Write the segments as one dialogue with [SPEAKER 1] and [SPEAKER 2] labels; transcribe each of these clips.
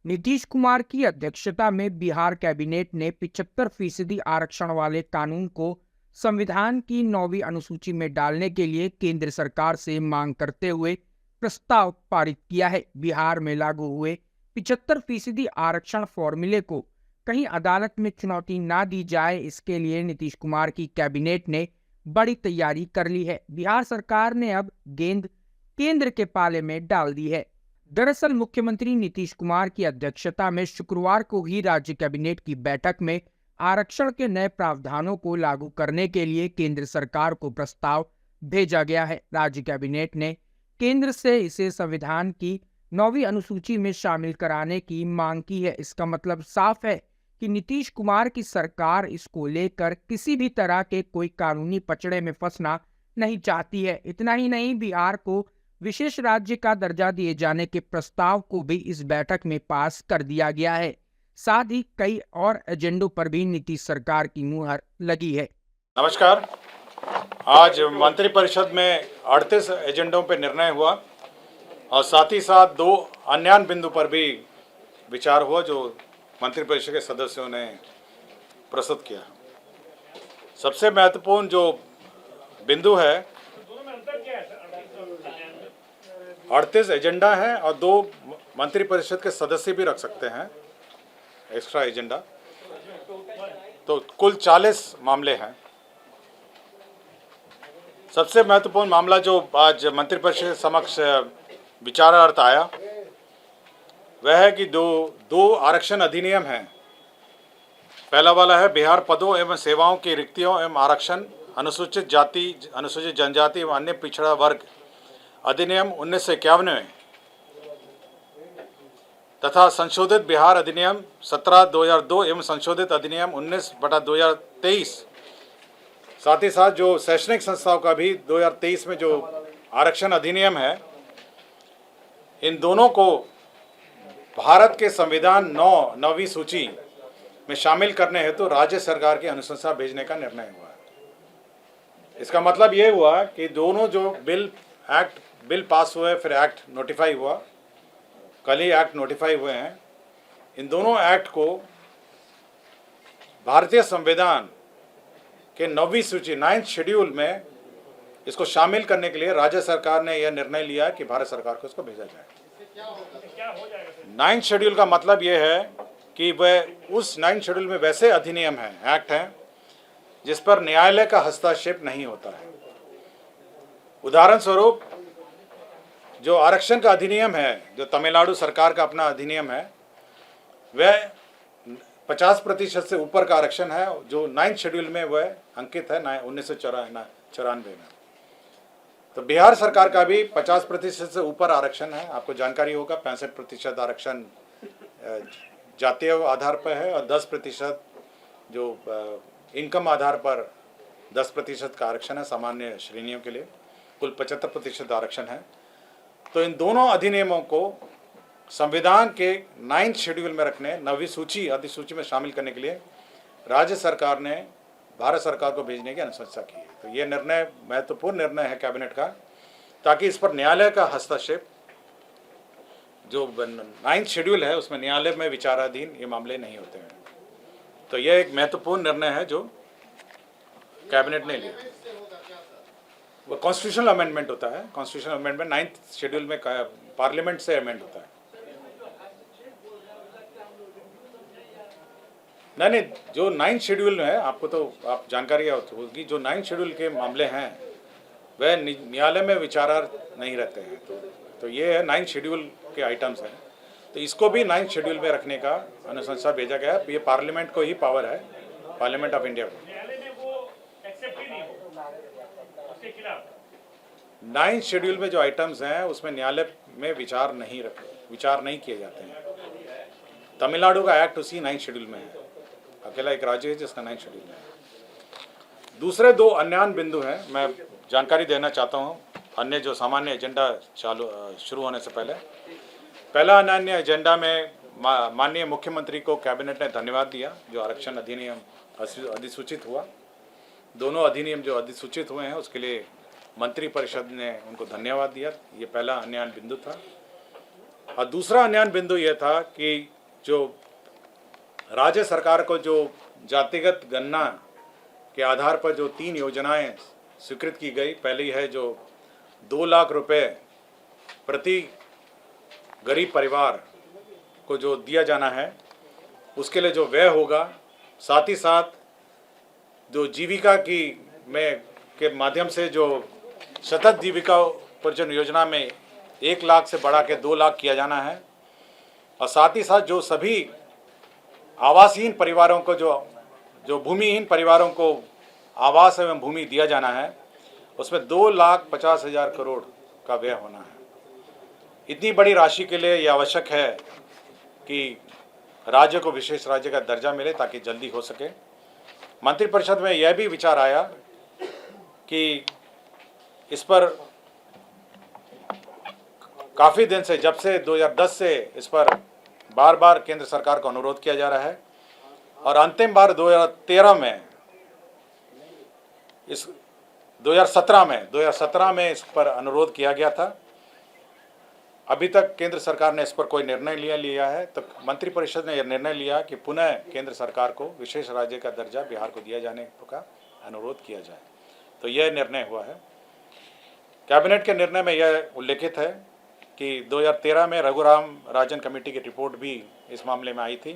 [SPEAKER 1] नीतीश कुमार की अध्यक्षता में बिहार कैबिनेट ने 75% आरक्षण वाले कानून को संविधान की 9वीं अनुसूची में डालने के लिए केंद्र सरकार से मांग करते हुए प्रस्ताव पारित किया है। बिहार में लागू हुए 75% आरक्षण फॉर्मूले को कहीं अदालत में चुनौती ना दी जाए, इसके लिए नीतीश कुमार की कैबिनेट ने बड़ी तैयारी कर ली है। बिहार सरकार ने अब गेंद केंद्र के पाले में डाल दी है। दरअसल मुख्यमंत्री नीतीश कुमार की अध्यक्षता में शुक्रवार को ही राज्य कैबिनेट की बैठक में आरक्षण के नए प्रावधानों को लागू करने के लिए केंद्र सरकार को प्रस्ताव भेजा गया है। राज्य कैबिनेट ने केंद्र से इसे संविधान की 9वीं अनुसूची में शामिल कराने की मांग की है। इसका मतलब साफ है कि नीतीश कुमार की सरकार इसको लेकर किसी भी तरह के कोई कानूनी पचड़े में फंसना नहीं चाहती है। इतना ही नहीं, बिहार को विशेष राज्य का दर्जा दिए जाने के प्रस्ताव को भी इस बैठक में पास कर दिया गया है। साथ ही कई और एजेंडों पर भी नीतीश सरकार की मुहर लगी है।
[SPEAKER 2] नमस्कार। आज मंत्रिपरिषद में 38 एजेंडों पर निर्णय हुआ और साथ ही साथ 2 अन्य बिंदु पर भी विचार हुआ जो मंत्रिपरिषद के सदस्यों ने प्रस्तुत किया। सबसे महत्वपूर्ण जो बिंदु है, 38 एजेंडा है और 2 मंत्रिपरिषद के सदस्य भी रख सकते हैं एक्स्ट्रा एजेंडा, तो कुल 40 मामले हैं। सबसे महत्वपूर्ण मामला जो आज मंत्रिपरिषद समक्ष विचारार्थ आया वह है कि दो आरक्षण अधिनियम हैं। पहला वाला है बिहार पदों एवं सेवाओं की रिक्तियों एवं आरक्षण अनुसूचित जाति, अनुसूचित जनजाति एवं अन्य पिछड़ा वर्ग अधिनियम 1951 में तथा संशोधित बिहार अधिनियम 17/2002 एवं संशोधित अधिनियम 19/2023। साथ ही साथ जो शैक्षणिक संस्थाओं का भी 2023 में जो आरक्षण अधिनियम है, इन दोनों को भारत के संविधान 9वीं सूची में शामिल करने हेतु राज्य सरकार की अनुशंसा भेजने का निर्णय हुआ है। इसका मतलब ये हुआ कि दोनों जो बिल पास हुए, फिर एक्ट नोटिफाई हुआ, कल ही एक्ट नोटिफाई हुए हैं, इन दोनों एक्ट को भारतीय संविधान के 9वीं सूची 9th शेड्यूल में इसको शामिल करने के लिए राज्य सरकार ने यह निर्णय लिया कि भारत सरकार को इसको भेजा जाए। 9th शेड्यूल का मतलब यह है कि वह उस 9th शेड्यूल में वैसे अधिनियम हैं, एक्ट हैं, जिस पर न्यायालय का हस्तक्षेप नहीं होता है। उदाहरण स्वरूप जो आरक्षण का अधिनियम है, जो तमिलनाडु सरकार का अपना अधिनियम है, वह 50% से ऊपर का आरक्षण है जो 9th शेड्यूल में वह अंकित है 1994 में। तो बिहार सरकार का भी 50% से ऊपर आरक्षण है। आपको जानकारी होगा 65% आरक्षण जातीय आधार पर है और 10% जो इनकम आधार पर 10% का आरक्षण है सामान्य श्रेणियों के लिए। कुल 75% आरक्षण है। तो इन दोनों अधिनियमों को संविधान के 9th शेड्यूल में रखने, 9वीं सूची अधिसूची में शामिल करने के लिए राज्य सरकार ने भारत सरकार को भेजने की अनुशंसा की है। तो ये निर्णय महत्वपूर्ण निर्णय है कैबिनेट का, ताकि इस पर न्यायालय का हस्तक्षेप, जो 9th शेड्यूल है उसमें न्यायालय में विचाराधीन ये मामले नहीं होते हैं। तो ये एक महत्वपूर्ण निर्णय है जो कैबिनेट ने लिया। वो कॉन्स्टिट्यूशनल अमेंडमेंट होता है। कॉन्स्टिट्यूशनल अमेंडमेंट 9th शेड्यूल में पार्लियामेंट से अमेंड होता है। नहीं, जो 9th शेड्यूल में है, आपको तो आप जानकारी होगी, जो 9th शेड्यूल के मामले हैं वह न्यायालय में विचारार्थ नहीं रहते हैं। तो ये है 9th शेड्यूल के आइटम्स हैं। तो इसको भी 9th शेड्यूल में रखने का अनुशंसा भेजा गया है। ये पार्लियामेंट को ही पावर है, पार्लियामेंट ऑफ इंडिया को। 9th शेड्यूल में जो आइटम्स हैं उसमें न्यायालय में विचार नहीं किए जाते हैं। तमिलनाडु का एक्ट उसी 9th शेड्यूल में है। अकेला एक राज्य है जिसका 9th शेड्यूल में है। दूसरे 2 अन्य बिंदु हैं, मैं जानकारी देना चाहता हूं अन्य जो सामान्य एजेंडा शुरू होने से पहले। पहला अन्य एजेंडा में माननीय मुख्यमंत्री को कैबिनेट ने धन्यवाद दिया जो आरक्षण अधिनियम अधिसूचित हुआ। दोनों अधिनियम जो अधिसूचित हुए हैं उसके लिए मंत्रिपरिषद ने उनको धन्यवाद दिया। ये पहला अन्य बिंदु था। और दूसरा अन्यान बिंदु यह था कि जो राज्य सरकार को जो जातिगत गणना के आधार पर जो 3 योजनाएं स्वीकृत की गई, पहली है जो 2 लाख रुपए प्रति गरीब परिवार को जो दिया जाना है, उसके लिए जो व्यय होगा, साथ ही साथ जो जीविका की के माध्यम से जो सतत जीविका पर्यटन योजना में 1 लाख से बढ़ा के 2 लाख किया जाना है, और साथ ही साथ जो सभी आवासहीन परिवारों को जो भूमिहीन परिवारों को आवास एवं भूमि दिया जाना है, उसमें 2,50,000 करोड़ का व्यय होना है। इतनी बड़ी राशि के लिए यह आवश्यक है कि राज्य को विशेष राज्य का दर्जा मिले ताकि जल्दी हो सके। मंत्रिपरिषद में यह भी विचार आया कि इस पर काफ़ी दिन से, जब से 2010 से इस पर बार बार केंद्र सरकार को अनुरोध किया जा रहा है, और अंतिम बार 2017 में इस पर अनुरोध किया गया था। अभी तक केंद्र सरकार ने इस पर कोई निर्णय लिया है, तो मंत्रिपरिषद ने यह निर्णय लिया कि पुनः केंद्र सरकार को विशेष राज्य का दर्जा बिहार को दिया जाने का अनुरोध किया जाए। तो यह निर्णय हुआ है। कैबिनेट के निर्णय में यह उल्लेखित है कि 2013 में रघुराम राजन कमेटी की रिपोर्ट भी इस मामले में आई थी।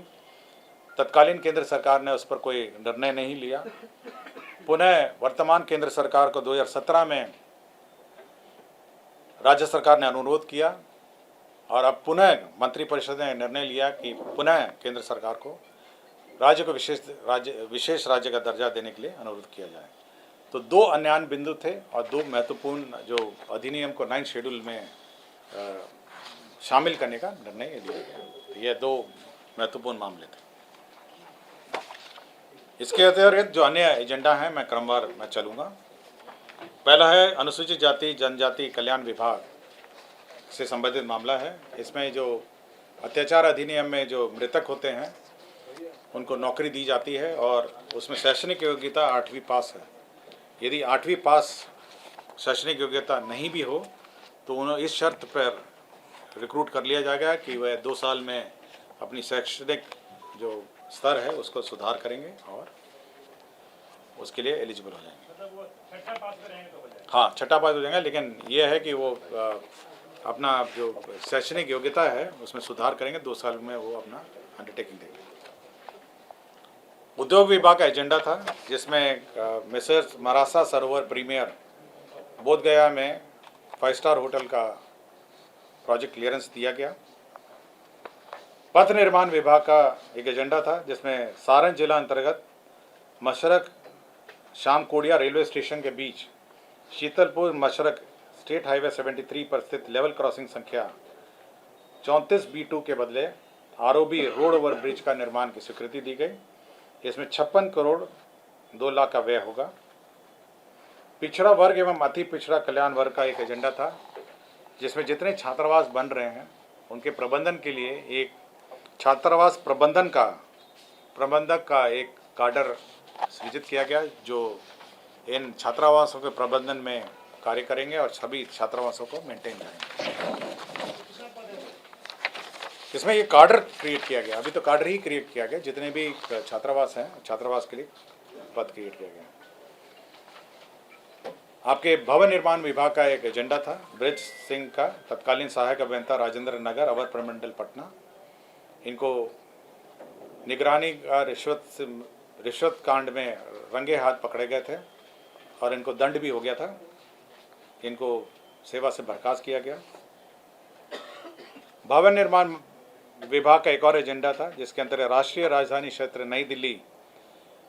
[SPEAKER 2] तत्कालीन केंद्र सरकार ने उस पर कोई निर्णय नहीं लिया। पुनः वर्तमान केंद्र सरकार को 2017 में राज्य सरकार ने अनुरोध किया, और अब पुनः मंत्रिपरिषद ने निर्णय लिया कि पुनः केंद्र सरकार को राज्य को विशेष राज्य का दर्जा देने के लिए अनुरोध किया जाए। तो 2 अन्यान बिंदु थे और 2 महत्वपूर्ण जो अधिनियम को 9 शेड्यूल में शामिल करने का निर्णय लिया गया। तो ये 2 महत्वपूर्ण मामले थे। इसके अतिरिक्त जो अन्य एजेंडा हैं, मैं क्रमवार मैं चलूँगा। पहला है अनुसूचित जाति जनजाति कल्याण विभाग से संबंधित मामला है। इसमें जो अत्याचार अधिनियम में जो मृतक होते हैं उनको नौकरी दी जाती है, और उसमें शैक्षणिक योग्यता 8वीं पास है। यदि 8वीं पास शैक्षणिक योग्यता नहीं भी हो तो उन्हें इस शर्त पर रिक्रूट कर लिया जाएगा कि वह 2 साल में अपनी शैक्षणिक जो स्तर है उसको सुधार करेंगे और उसके लिए एलिजिबल हो जाएंगे। हाँ, छठा पास हो जाएंगे, लेकिन यह है कि वो अपना जो शैक्षणिक योग्यता है उसमें सुधार करेंगे, 2 साल में वो अपना अंडरटेकिंग देंगे। उद्योग विभाग का एजेंडा था, जिसमें मिसेस मरासा सरोवर प्रीमियर बोधगया में 5 स्टार होटल का प्रोजेक्ट क्लियरेंस दिया गया। पथ निर्माण विभाग का एक एजेंडा था, जिसमें सारण जिला अंतर्गत मशरक शामकोडिया रेलवे स्टेशन के बीच शीतलपुर मशरक स्टेट हाईवे 73 पर स्थित लेवल क्रॉसिंग संख्या 34B2 के बदले आरओबी रोड ओवर ब्रिज का निर्माण की स्वीकृति दी गई। इसमें 56 करोड़ 2 लाख का व्यय होगा। पिछड़ा वर्ग एवं अति पिछड़ा कल्याण वर्ग का एक एजेंडा था, जिसमें जितने छात्रावास बन रहे हैं उनके प्रबंधन के लिए एक छात्रावास प्रबंधक का एक काडर सृजित किया गया, जो इन छात्रावासों के प्रबंधन में कार्य करेंगे और सभी छात्रावासों को मेंटेन करेंगे। इसमें ये काडर क्रिएट किया गया, अभी तो काडर ही क्रिएट किया गया, जितने भी छात्रावास हैं छात्रावास के लिए पद क्रिएट किया गया। आपके भवन निर्माण विभाग का एक एजेंडा था, ब्रिज सिंह का तत्कालीन सहायक अभियंता राजेंद्र नगर अवर प्रमंडल पटना। इनको निगरानी का रिश्वत कांड में रंगे हाथ पकड़े गए थे और इनको दंड भी हो गया था। इनको सेवा से बर्खास्त किया गया। भवन निर्माण विभाग का एक और एजेंडा था, जिसके अंतर्गत राष्ट्रीय राजधानी क्षेत्र नई दिल्ली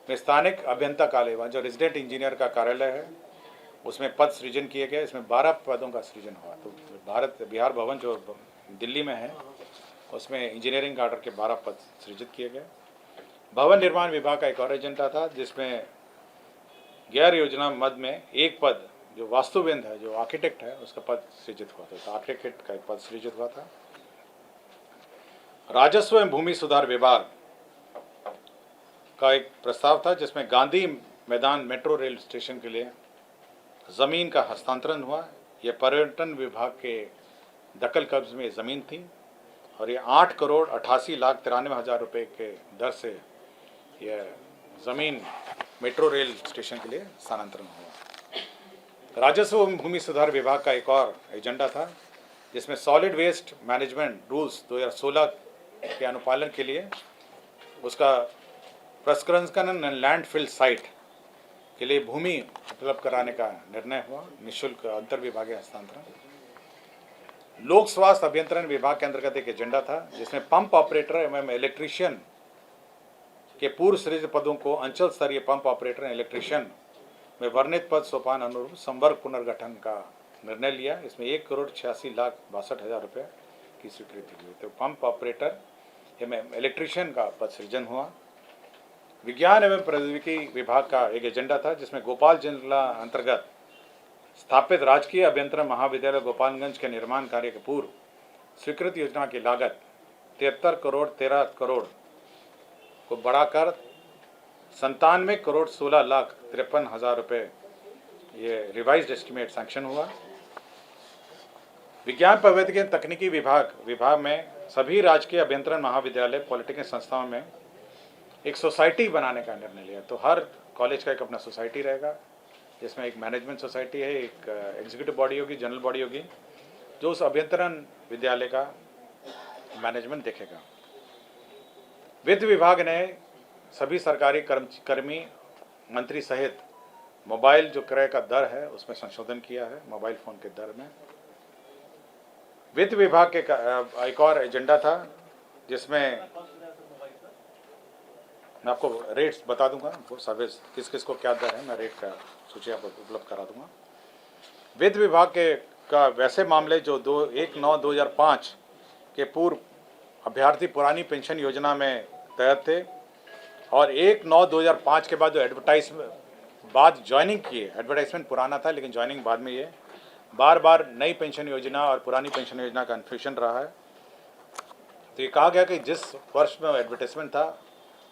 [SPEAKER 2] में स्थानिक अभियंता कार्यालय जो रेजिडेंट इंजीनियर का कार्यालय है उसमें पद सृजन किए गए। इसमें 12 पदों का सृजन हुआ। तो बिहार भवन जो दिल्ली में है उसमें इंजीनियरिंग कार्डर के 12 पद सृजित किए गए। भवन निर्माण विभाग का एक और एजेंडा था, जिसमें गैर योजना मद में एक पद जो वास्तुविद है, जो आर्किटेक्ट है, उसका पद सृजित हुआ था। तो आर्किटेक्ट का एक पद सृजित हुआ था। राजस्व एवं भूमि सुधार विभाग का एक प्रस्ताव था, जिसमें गांधी मैदान मेट्रो रेल स्टेशन के लिए ज़मीन का हस्तांतरण हुआ। यह पर्यटन विभाग के दखल कब्ज में ज़मीन थी। और ये 8,88,93,000 रुपये के दर से यह ज़मीन मेट्रो रेल स्टेशन के लिए स्थानांतरण हुआ। राजस्व एवं भूमि सुधार विभाग का एक और एजेंडा था, जिसमें सॉलिड वेस्ट मैनेजमेंट रूल्स 2016 के अनुपालन के लिए उसका प्रसंस्करण लैंडफिल साइट के लिए भूमि उपलब्ध कराने का निर्णय हुआ। निःशुल्क अंतर विभागीय हस्तांतरण। लोक स्वास्थ्य अभियंत्रण विभाग के अंतर्गत एक एजेंडा था, जिसमें पंप ऑपरेटर एवं इलेक्ट्रीशियन के पूर्व सृजित पदों को अंचल स्तरीय पंप ऑपरेटर इलेक्ट्रीशियन में वर्णित पद सोपान अनुरूप संवर्ग पुनर्गठन का निर्णय लिया। इसमें 1,86,62,000 रुपये की स्वीकृति हुई। तो पंप ऑपरेटर एवं इलेक्ट्रीशियन का पद सृजन हुआ। विज्ञान एवं प्रौद्योगिकी विभाग का एक एजेंडा था, जिसमें भोपाल जिला अंतर्गत स्थापित राजकीय अभियंत्रण महाविद्यालय गोपालगंज के निर्माण कार्य के पूर्व स्वीकृत योजना की लागत 73 करोड़ 13 करोड़ को बढ़ाकर 97 करोड़ 16,53,000 रुपये ये रिवाइज्ड एस्टिमेट सैंक्शन हुआ। विज्ञान प्रौद्योगिकी तकनीकी विभाग में सभी राजकीय अभियंत्रण महाविद्यालय पॉलिटेक्निक संस्थाओं में एक सोसाइटी बनाने का निर्णय लिया। तो हर कॉलेज का एक अपना सोसाइटी रहेगा, जिसमें एक मैनेजमेंट सोसाइटी है, एक एग्जीक्यूटिव बॉडी होगी, जनरल बॉडी होगी, जो उस अभियंत्रण विद्यालय का मैनेजमेंट देखेगा। वित्त विभाग ने सभी सरकारी कर्मी मंत्री सहित मोबाइल जो क्रय का दर है उसमें संशोधन किया है, मोबाइल फ़ोन के दर में। वित्त विभाग के एक और एजेंडा था, जिसमें मैं आपको रेट्स बता दूंगा, वो सर्विस किस किस को क्या दर है, मैं रेट का सूची आपको उपलब्ध करा दूंगा। वित्त विभाग का वैसे मामले जो 1/9/2005 के पूर्व अभ्यर्थी पुरानी पेंशन योजना में तहत थे और 1/9/2005 के बाद जो बाद ज्वाइनिंग किए, एडवर्टाइजमेंट पुराना था लेकिन ज्वाइनिंग बाद में, ये बार बार नई पेंशन योजना और पुरानी पेंशन योजना का कन्फ्यूजन रहा है। तो ये कहा गया कि जिस वर्ष में एडवर्टाइजमेंट था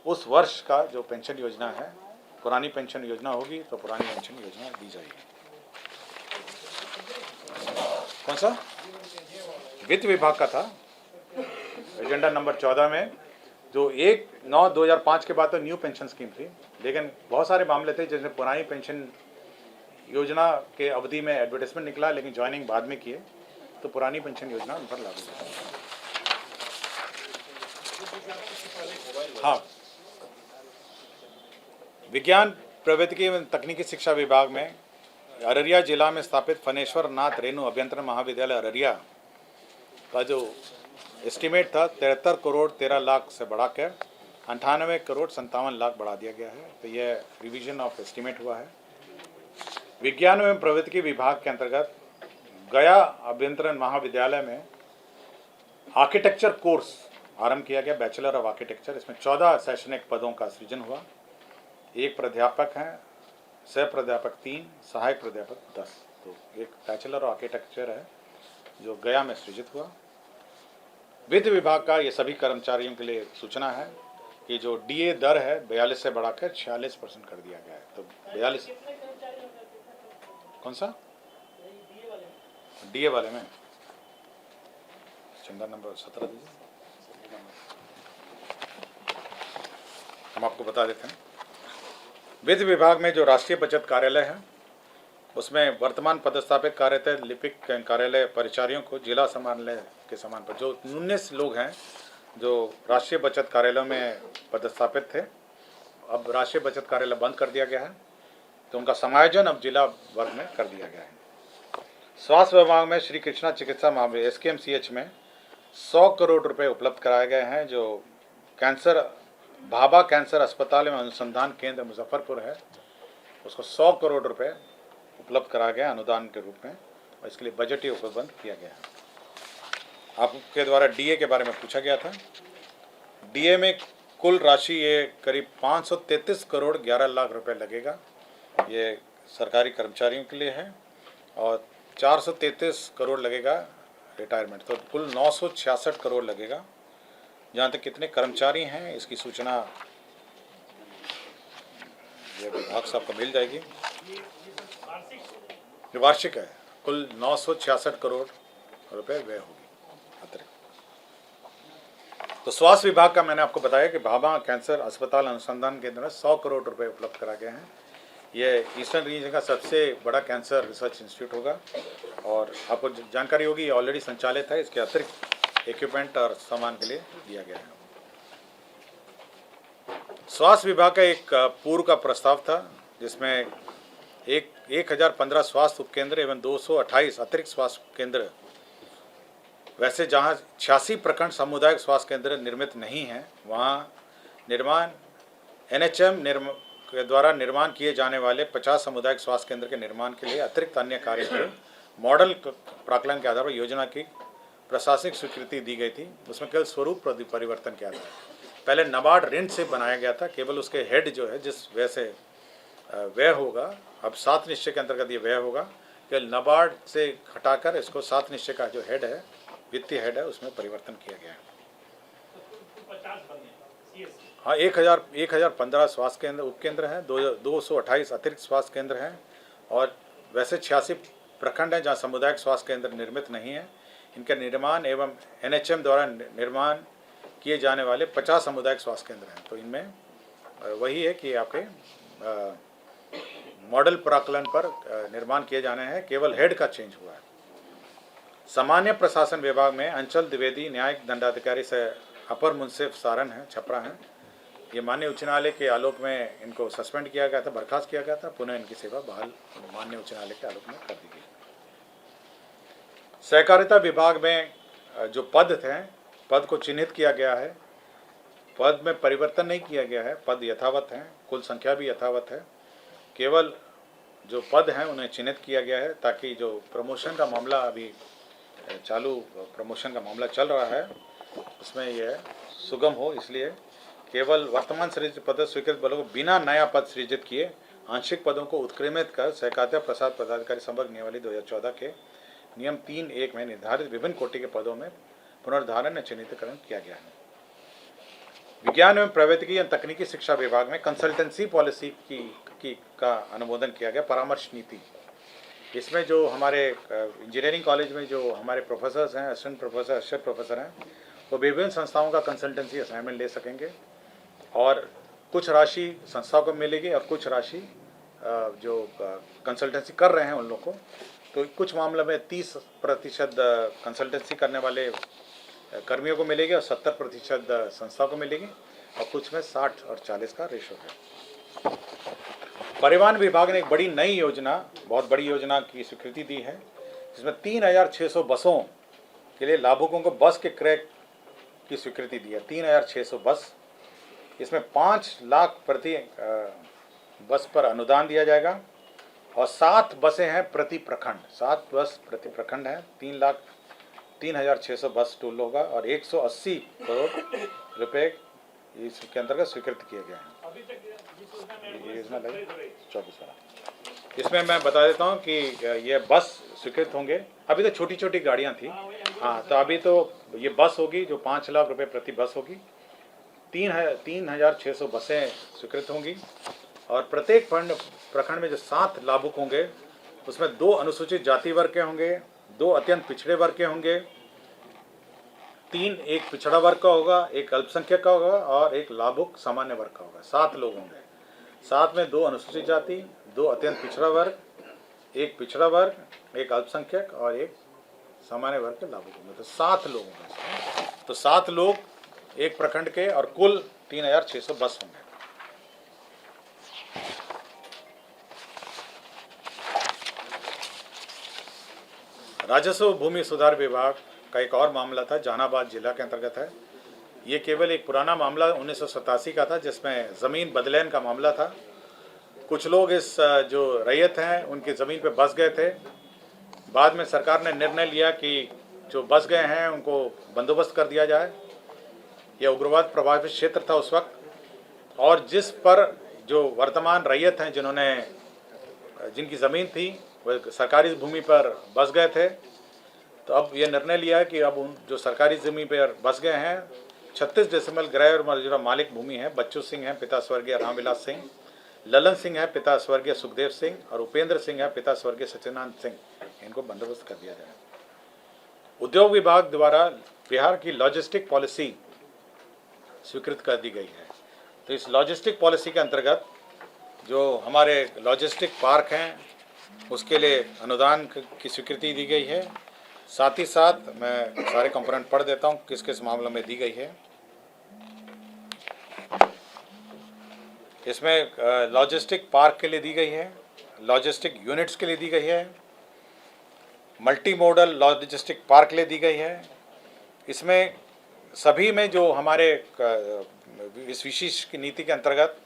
[SPEAKER 2] उस वर्ष का जो पेंशन योजना है, पुरानी पेंशन योजना होगी तो पुरानी पेंशन योजना दी जाएगी। कौन सा? वित्त विभाग का था एजेंडा नंबर 14 में, जो 1/9/2005 के बाद तो न्यू पेंशन स्कीम थी, लेकिन बहुत सारे मामले थे जिसमें पुरानी पेंशन योजना के अवधि में एडवर्टाइजमेंट निकला लेकिन ज्वाइनिंग बाद में किए, तो पुरानी पेंशन योजना उन पर लागू है। हाँ, विज्ञान प्रौद्योगिकी एवं तकनीकी शिक्षा विभाग में अररिया जिला में स्थापित फनेश्वर नाथ रेणु अभियंत्रण महाविद्यालय अररिया का जो एस्टिमेट था 73 करोड़ 13 लाख से बढ़ाकर 98 करोड़ 57 लाख बढ़ा दिया गया है। तो यह रिवीजन ऑफ एस्टिमेट हुआ है। विज्ञान एवं प्रौद्योगिकी विभाग के अंतर्गत गया अभियंत्रण महाविद्यालय में आर्किटेक्चर कोर्स आरंभ किया गया, बैचलर ऑफ आर्किटेक्चर। इसमें 14 शैक्षणिक पदों का सृजन हुआ। एक प्राध्यापक हैं, सह प्राध्यापक 3, सहायक प्राध्यापक 10। तो एक बैचलर ऑफ आर्किटेक्चर है जो गया में सृजित हुआ। वित्त विभाग का ये सभी कर्मचारियों के लिए सूचना है कि जो डीए दर है 42 से बढ़ाकर 46% कर दिया गया है। तो 42 कौन सा डीए वाले में चंदा नंबर 17 दीजिए, हम आपको बता देते हैं। वित्त विभाग में जो राष्ट्रीय बचत कार्यालय है उसमें वर्तमान पदस्थापित कार्यरत लिपिक कार्यालय परिचारियों को जिला समान्वय के समान पर, जो 19 लोग हैं जो राष्ट्रीय बचत कार्यालय में पदस्थापित थे, अब राष्ट्रीय बचत कार्यालय बंद कर दिया गया है, तो उनका समायोजन अब जिला वर्ग में कर दिया गया है। स्वास्थ्य विभाग में श्री कृष्णा चिकित्सा महाविद्यालय SKMCH में 100 करोड़ रुपए उपलब्ध कराए गए हैं। जो भाभा कैंसर अस्पताल एवं अनुसंधान केंद्र मुजफ्फरपुर है, उसको 100 करोड़ रुपए उपलब्ध कराया गया अनुदान के रूप में, और इसके लिए बजट ही उपलब्ध किया गया है। आपके द्वारा डीए के बारे में पूछा गया था। डीए में कुल राशि ये करीब 533 करोड़ 11 लाख रुपए लगेगा, ये सरकारी कर्मचारियों के लिए है, और 433 करोड़ लगेगा रिटायरमेंट, तो कुल 966 करोड़ लगेगा। जहाँ तक कितने कर्मचारी हैं इसकी सूचना ये विभाग से आपको मिल जाएगी। वार्षिक है, कुल 966 करोड़ रुपए व्यय होगी अतिरिक्त। तो स्वास्थ्य विभाग का मैंने आपको बताया कि भाभा कैंसर अस्पताल अनुसंधान केंद्र में 100 करोड़ रुपए उपलब्ध करा गए हैं। ये ईस्टर्न रीजन का सबसे बड़ा कैंसर रिसर्च इंस्टीट्यूट होगा और आपको जानकारी होगी ये ऑलरेडी संचालित है। इसके अतिरिक्त इक्विपमेंट और सामान के लिए दिया गया है। स्वास्थ्य विभाग का एक पूर्व का प्रस्ताव था जिसमें 1015 स्वास्थ्य उपकेंद्र एवं 228 अतिरिक्त स्वास्थ्य केंद्र, वैसे जहां 86 प्रखंड सामुदायिक स्वास्थ्य केंद्र निर्मित नहीं हैं वहां निर्माण NHM के द्वारा निर्माण किए जाने वाले 50 सामुदायिक स्वास्थ्य केंद्र के निर्माण के लिए अतिरिक्त अन्य कार्य के मॉडल प्राकलन के आधार पर योजना की प्रशासनिक स्वीकृति दी गई थी। उसमें केवल स्वरूप परिवर्तन किया था। पहले नाबार्ड ऋण से बनाया गया था, केवल उसके हेड जो है जिस व्यय से व्यय होगा, अब 7 निश्चय के अंतर्गत ये व्यय होगा, केवल नाबार्ड से हटाकर इसको 7 निश्चय का जो हेड है, वित्तीय हेड है, उसमें परिवर्तन किया गया है। हाँ, 1015 स्वास्थ्य केंद्र उपकेंद्र हैं, 228 अतिरिक्त स्वास्थ्य केंद्र हैं और वैसे 86 प्रखंड हैं जहाँ सामुदायिक स्वास्थ्य केंद्र निर्मित नहीं है। इनका निर्माण एवं NHM द्वारा निर्माण किए जाने वाले 50 सामुदायिक स्वास्थ्य केंद्र हैं। तो इनमें वही है कि आपके मॉडल प्राकलन पर निर्माण किए जाने हैं, केवल हेड का चेंज हुआ है। सामान्य प्रशासन विभाग में अंचल द्विवेदी न्यायिक दंडाधिकारी से अपर मुंसिफ सारण है, छपरा हैं। ये माननीय उच्च न्यायालय के आलोक में इनको सस्पेंड किया गया था, बर्खास्त किया गया था, पुनः इनकी सेवा बहाल माननीय उच्च न्यायालय के आलोक में कर दी गई। सहकारिता विभाग में जो पद थे, पद को चिन्हित किया गया है, पद में परिवर्तन नहीं किया गया है, पद यथावत हैं, कुल संख्या भी यथावत है, केवल जो पद हैं उन्हें चिन्हित किया गया है ताकि जो प्रमोशन का मामला अभी चालू प्रमोशन का मामला चल रहा है उसमें यह सुगम हो, इसलिए केवल वर्तमान सृजित पद स्वीकृत बलों को बिना नया पद सृजित किए आंशिक पदों को उत्क्रमित कर सहकारिता प्रसाद पदाधिकारी संवर्ग नियमावली 2014 के नियम 3(1) में निर्धारित विभिन्न कोटि के पदों में पुनर्धारण या चिन्हितकरण किया गया है। विज्ञान एवं प्रौद्योगिकी एवं तकनीकी शिक्षा विभाग में कंसल्टेंसी पॉलिसी का अनुमोदन किया गया, परामर्श नीति। इसमें जो हमारे इंजीनियरिंग कॉलेज में जो हमारे प्रोफेसर्स हैं, असिस्टेंट प्रोफेसर, असिस्टेंट प्रोफेसर हैं, वो विभिन्न संस्थाओं का कंसल्टेंसी असाइनमेंट ले सकेंगे और कुछ राशि संस्थाओं को मिलेगी और कुछ राशि जो कंसल्टेंसी कर रहे हैं उन लोगों को, तो कुछ मामलों में 30% कंसल्टेंसी करने वाले कर्मियों को मिलेगी और 70% संस्था को मिलेगी और कुछ में 60 और 40 का रेशो है। परिवहन विभाग ने एक बड़ी नई योजना, बहुत बड़ी योजना की स्वीकृति दी है, जिसमें 3600 बसों के लिए लाभुकों को बस के क्रय की स्वीकृति दी है। 3600 बस, इसमें 5 लाख प्रति बस पर अनुदान दिया जाएगा और 7 बसें हैं प्रति प्रखंड, 7 बस प्रति प्रखंड हैं। 3,600 बस टूल होगा और 180 करोड़ रुपए इसके अंतर्गत स्वीकृत किए गए हैं। ये योजना लगी 24 वाला। इसमें मैं बता देता हूँ कि ये बस स्वीकृत होंगे। अभी तो छोटी छोटी गाड़ियाँ थी, हाँ, तो अभी तो ये बस होगी जो 5 लाख रुपए प्रति बस होगी। 3,600 बसें स्वीकृत होंगी और प्रत्येक प्रखंड में जो 7 लाभुक होंगे उसमें 2 अनुसूचित जाति वर्ग के होंगे, 2 अत्यंत पिछड़े वर्ग के होंगे, 3 एक पिछड़ा वर्ग का होगा, 1 अल्पसंख्यक का होगा और 1 लाभुक सामान्य वर्ग का होगा। 7 लोग होंगे, 7 में 2 अनुसूचित जाति, 2 अत्यंत पिछड़ा वर्ग, 1 पिछड़ा वर्ग, 1 अल्पसंख्यक और 1 सामान्य वर्ग के लाभुक होंगे। तो 7 लोग होंगे, तो 7 लोग एक प्रखंड के और कुल 3,600 बस होंगे। राजस्व भूमि सुधार विभाग का एक और मामला था, जहानाबाद जिला के अंतर्गत है। ये केवल एक पुराना मामला 1987 का था जिसमें ज़मीन बदलैन का मामला था। कुछ लोग इस जो रैयत हैं उनकी ज़मीन पे बस गए थे। बाद में सरकार ने निर्णय लिया कि जो बस गए हैं उनको बंदोबस्त कर दिया जाए। यह उग्रवाद प्रभावित क्षेत्र था उस वक्त और जिस पर जो वर्तमान रैयत हैं जिनकी ज़मीन थी वह सरकारी भूमि पर बस गए थे, तो अब यह निर्णय लिया कि अब उन जो सरकारी ज़मीन पर बस गए हैं 36 डेसिमल गृह और मौजूदा मालिक भूमि है, बच्चू सिंह हैं पिता स्वर्गीय रामविलास सिंह, ललन सिंह है पिता स्वर्गीय सुखदेव सिंह और उपेंद्र सिंह है पिता स्वर्गीय सत्यनारायण सिंह, इनको बंदोबस्त कर दिया जाए। उद्योग विभाग द्वारा बिहार की लॉजिस्टिक पॉलिसी स्वीकृत कर दी गई है। तो इस लॉजिस्टिक पॉलिसी के अंतर्गत जो हमारे लॉजिस्टिक पार्क हैं उसके लिए अनुदान की स्वीकृति दी गई है। साथ ही साथ मैं सारे कंपोनेंट पढ़ देता हूँ किस किस मामलों में दी गई है। इसमें लॉजिस्टिक पार्क के लिए दी गई है, लॉजिस्टिक यूनिट्स के लिए दी गई है, मल्टी मॉडल लॉजिस्टिक पार्क के लिए दी गई है। इसमें सभी में जो हमारे इस विशेष की नीति के अंतर्गत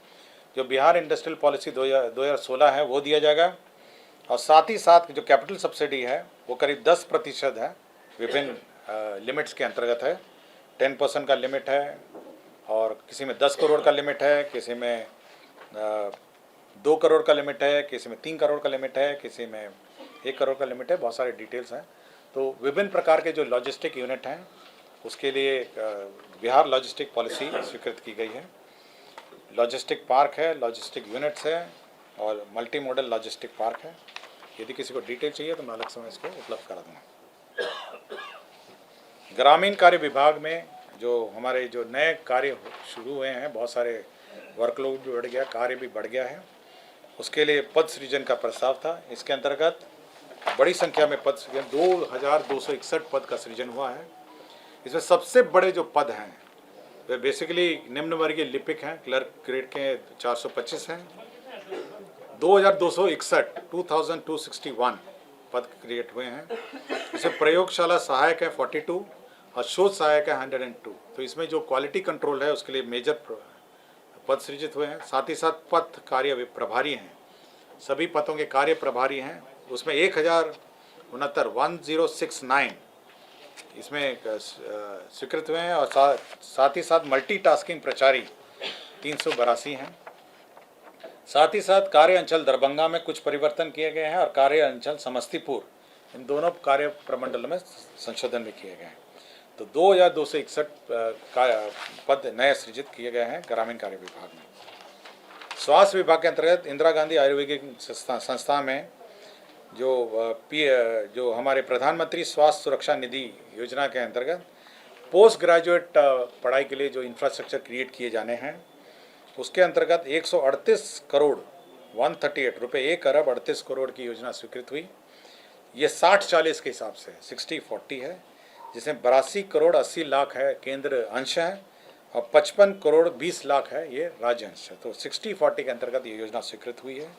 [SPEAKER 2] जो बिहार इंडस्ट्रियल पॉलिसी 2016 है वो दिया जाएगा। और साथ ही साथ जो कैपिटल सब्सिडी है वो करीब 10% है, विभिन्न लिमिट्स के अंतर्गत है। 10% का लिमिट है और किसी में 10 करोड़ का लिमिट है, किसी में 2 करोड़ का लिमिट है, किसी में 3 करोड़ का लिमिट है, किसी में 1 करोड़ का लिमिट है। बहुत सारे डिटेल्स हैं। तो विभिन्न प्रकार के जो लॉजिस्टिक यूनिट हैं उसके लिए बिहार लॉजिस्टिक पॉलिसी स्वीकृत की गई है। लॉजिस्टिक पार्क है, लॉजिस्टिक यूनिट्स है और मल्टी मॉडल लॉजिस्टिक पार्क है। यदि किसी को डिटेल चाहिए तो मैं अलग से इसको उपलब्ध करा दूँगा। ग्रामीण कार्य विभाग में जो हमारे जो नए कार्य शुरू हुए हैं, बहुत सारे वर्कलोड भी बढ़ गया, कार्य भी बढ़ गया है, उसके लिए पद सृजन का प्रस्ताव था। इसके अंतर्गत बड़ी संख्या में पद सृजन 2261 पद का सृजन हुआ है। इसमें सबसे बड़े जो पद हैं वे बेसिकली निम्न वर्गीय लिपिक हैं, क्लर्क ग्रेड के 425 हैं। 2261 पद क्रिएट हुए हैं। इसमें प्रयोगशाला सहायक है 42 और शोध सहायक है 102। तो इसमें जो क्वालिटी कंट्रोल है उसके लिए मेजर पद सृजित हुए हैं। साथ ही साथ पद कार्य प्रभारी हैं, सभी पदों के कार्य प्रभारी हैं। उसमें 1069 इसमें स्वीकृत हुए हैं और साथ ही साथ मल्टीटास्किंग प्रचारी 382 हैं। साथ ही साथ कार्य अंचल दरभंगा में कुछ परिवर्तन किए गए हैं और कार्य अंचल समस्तीपुर, इन दोनों कार्य प्रमंडल में संशोधन भी किए गए हैं। तो 2261 पद नए सृजित किए गए हैं ग्रामीण कार्य विभाग में। स्वास्थ्य विभाग के अंतर्गत इंदिरा गांधी आयुर्वेदिक संस्था में जो हमारे प्रधानमंत्री स्वास्थ्य सुरक्षा निधि योजना के अंतर्गत पोस्ट ग्रेजुएट पढ़ाई के लिए जो इंफ्रास्ट्रक्चर क्रिएट किए जाने हैं उसके अंतर्गत 138 करोड़ 138 रुपये 1 अरब 38 करोड़ की योजना स्वीकृत हुई। ये 60-40 के हिसाब से 60-40 है, जिसमें 82 करोड़ 80 लाख है केंद्र अंश है और 55 करोड़ 20 लाख है ये राज्य अंश है। तो 60-40 के अंतर्गत ये योजना स्वीकृत हुई है।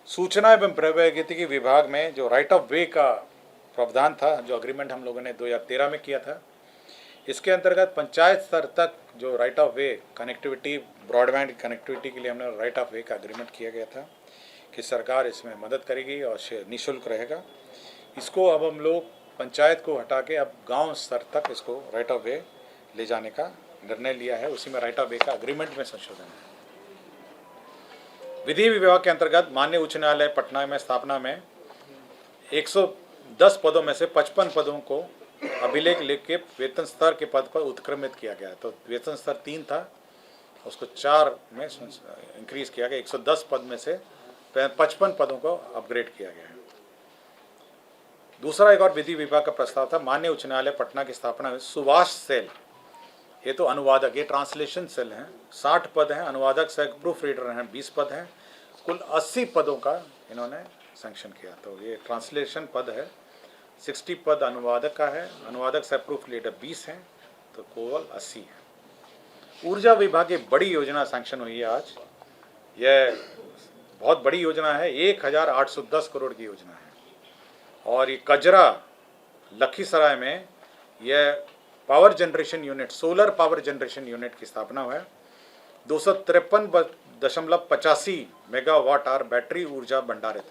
[SPEAKER 2] सूचना एवं प्रौद्योगिकी विभाग में जो राइट ऑफ वे का प्रावधान था, जो अग्रीमेंट हम लोगों ने 2013 में किया था, इसके अंतर्गत पंचायत स्तर तक जो right of way connectivity, broadband connectivity के लिए हमने राइट ऑफ वे का अग्रीमेंट किया गया था कि सरकार इसमें मदद करेगी और निःशुल्क रहेगा। इसको अब हम लोग पंचायत को हटा के अब गांव स्तर तक इसको राइट ऑफ वे ले जाने का निर्णय लिया है। उसी में राइट ऑफ वे का अग्रीमेंट में संशोधन है। विधि विभाग के अंतर्गत माननीय उच्च न्यायालय पटना में स्थापना में 110 पदों में से 55 पदों को अभिलेख लिख के वेतन स्तर के पद पर उत्क्रमित किया गया। तो वेतन स्तर 3 था, उसको 4 में इंक्रीज किया गया। 110 पद में से 55 पदों को अपग्रेड किया गया है। दूसरा एक और विधि विभाग का प्रस्ताव था, माननीय उच्च न्यायालय पटना की स्थापना में सुभाष सेल, ये तो अनुवादक, ये ट्रांसलेशन सेल हैं, 60 पद हैं। अनुवादक सह प्रूफ रीडर हैं 20 पद हैं। कुल 80 पदों का इन्होंने सैंक्शन किया। तो ये ट्रांसलेशन पद है, 60 पद अनुवादक का है, अनुवादक सह प्रूफ रीडर 20 हैं, तो केवल 80 है। ऊर्जा विभाग की बड़ी योजना सैंक्शन हुई है आज। यह बहुत बड़ी योजना है, 1810 करोड़ की योजना है। और ये कजरा लखीसराय में यह power generation unit, solar power generation unit की स्थापना हुआ है। 253.85 मेगावाट आवर बैटरी ऊर्जा भंडारित।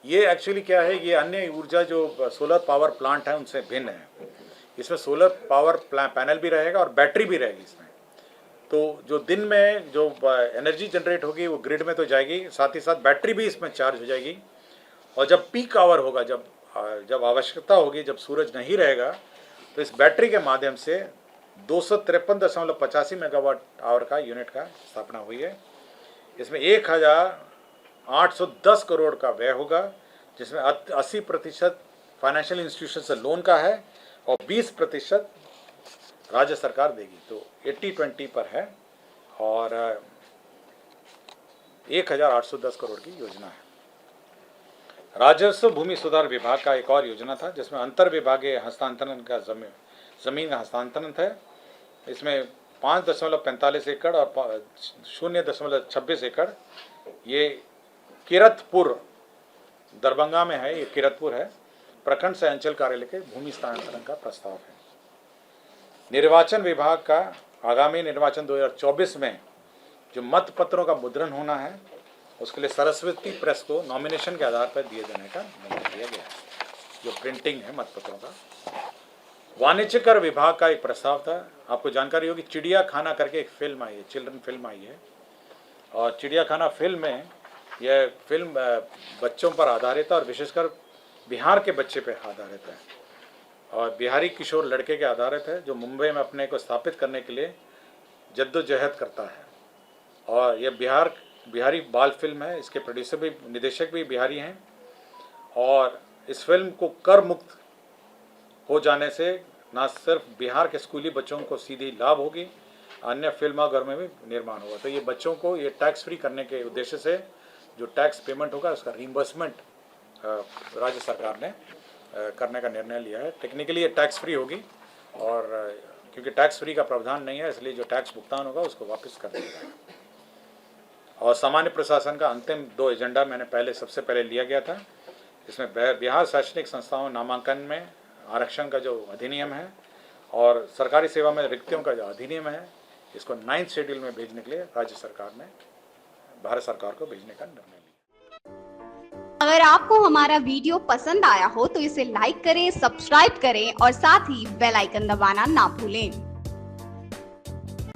[SPEAKER 2] ये एक्चुअली क्या है, ये अन्य ऊर्जा जो सोलर पावर प्लांट है उनसे भिन्न है। इसमें सोलर पावर पैनल भी रहेगा और बैटरी भी रहेगी इसमें। तो जो दिन में जो एनर्जी जनरेट होगी वो ग्रिड में तो जाएगी, साथ ही साथ बैटरी भी इसमें चार्ज हो जाएगी। और जब पीक आवर होगा, जब आवश्यकता होगी, जब सूरज नहीं रहेगा, तो इस बैटरी के माध्यम से 253.85 मेगावाट आवर का यूनिट का स्थापना हुई है। इसमें 1810 करोड़ का व्यय होगा, जिसमें 80% फाइनेंशियल इंस्टीट्यूशन से लोन का है और 20% राज्य सरकार देगी। तो 80-20 पर है और 1810 करोड़ की योजना है। राजस्व भूमि सुधार विभाग का एक और योजना था जिसमें अंतर विभागीय हस्तांतरण का जमीन का हस्तांतरण था। इसमें 5.45 एकड़ और 0.26 एकड़ ये किरतपुर दरभंगा में है, ये किरतपुर है, प्रखंड से अंचल कार्यालय के भूमि हस्तांतरण का प्रस्ताव है। निर्वाचन विभाग का आगामी निर्वाचन 2024 में जो मत पत्रों का मुद्रण होना है उसके लिए सरस्वती प्रेस को नॉमिनेशन के आधार पर दिए जाने का निर्णय लिया गया है, जो प्रिंटिंग है मत पत्रों का। वाणिज्य कर विभाग का एक प्रस्ताव था। आपको जानकारी होगी चिड़िया खाना करके एक फिल्म आई है, चिल्ड्रन फिल्म आई है, और चिड़िया खाना फिल्म में यह फिल्म बच्चों पर आधारित है और विशेषकर बिहार के बच्चे पर आधारित है और बिहारी किशोर लड़के के आधारित है जो मुंबई में अपने को स्थापित करने के लिए जद्दोजहद करता है। और यह बिहारी बाल फिल्म है। इसके प्रोड्यूसर भी, निदेशक भी बिहारी हैं और इस फिल्म को कर मुक्त हो जाने से न सिर्फ बिहार के स्कूली बच्चों को सीधी लाभ होगी, अन्य फिल्माघर में भी निर्माण होगा। तो ये बच्चों को ये टैक्स फ्री करने के उद्देश्य से जो टैक्स पेमेंट होगा उसका रिइंबर्समेंट राज्य सरकार ने करने का निर्णय लिया है। टेक्निकली ये टैक्स फ्री होगी और क्योंकि टैक्स फ्री का प्रावधान नहीं है इसलिए जो टैक्स भुगतान होगा उसको वापस कर दिया जाएगा। और सामान्य प्रशासन का अंतिम 2 एजेंडा मैंने सबसे पहले लिया गया था। इसमें बिहार शैक्षणिक संस्थाओं नामांकन में आरक्षण का जो अधिनियम है और सरकारी सेवा में रिक्तियों का जो अधिनियम है इसको 9th शेड्यूल में भेजने के लिए राज्य सरकार ने भारत सरकार को भेजने का निर्णय लिया।
[SPEAKER 3] अगर आपको हमारा वीडियो पसंद आया हो तो इसे लाइक करें, सब्सक्राइब करें और साथ ही बेल आइकन दबाना ना भूलें।